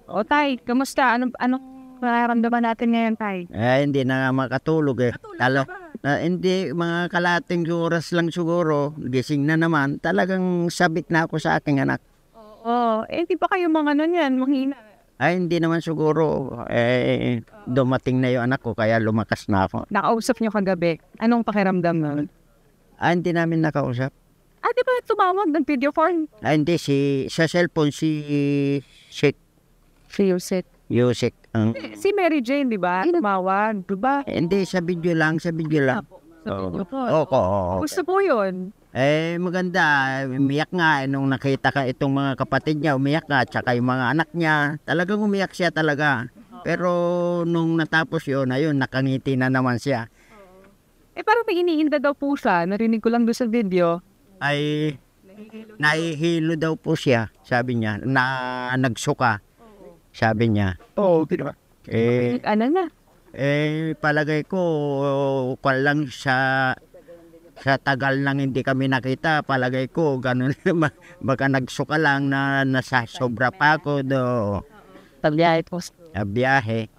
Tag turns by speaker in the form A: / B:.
A: O tay, kamusta? Anong nararamdaman natin ngayon, tay?
B: Hindi na nga makatulog eh. Hindi, mga kalating oras lang siguro, gising na naman, talagang sabik na ako sa aking anak.
A: Oo, di ba kayo mga ano niyan, manghina?
B: Hindi naman siguro, dumating na yung anak ko, kaya lumakas na ako.
A: Nakausap niyo kagabi. Anong pakiramdam nun?
B: Hindi namin nakausap.
A: Di ba tumawag ng video call?
B: Hindi, sa cellphone, si
A: Si Yusek.
B: Yusek.
A: Si Mary Jane, di ba? Tumawag, di ba?
B: Hindi, sa video lang.
A: Sa video call.
B: Oo.
A: Gusto po yun.
B: Maganda. Umiyak nga. Nung nakita ka itong mga kapatid niya, umiyak nga. Tsaka yung mga anak niya. Talagang umiyak siya talaga. Pero nung natapos yun, ayun, nakangiti na naman siya.
A: Parang may iniinda daw po siya. Narinig ko lang doon sa video.
B: Nahihilo daw po siya, sabi niya, na nagsuka, sabi niya.
A: Ano na?
B: Palagay ko, kung lang sa tagal nang hindi kami nakita, palagay ko, ganun, baka nagsuka lang na nasa sobra pa ako do
A: Tabiyahe po.
B: biyahe.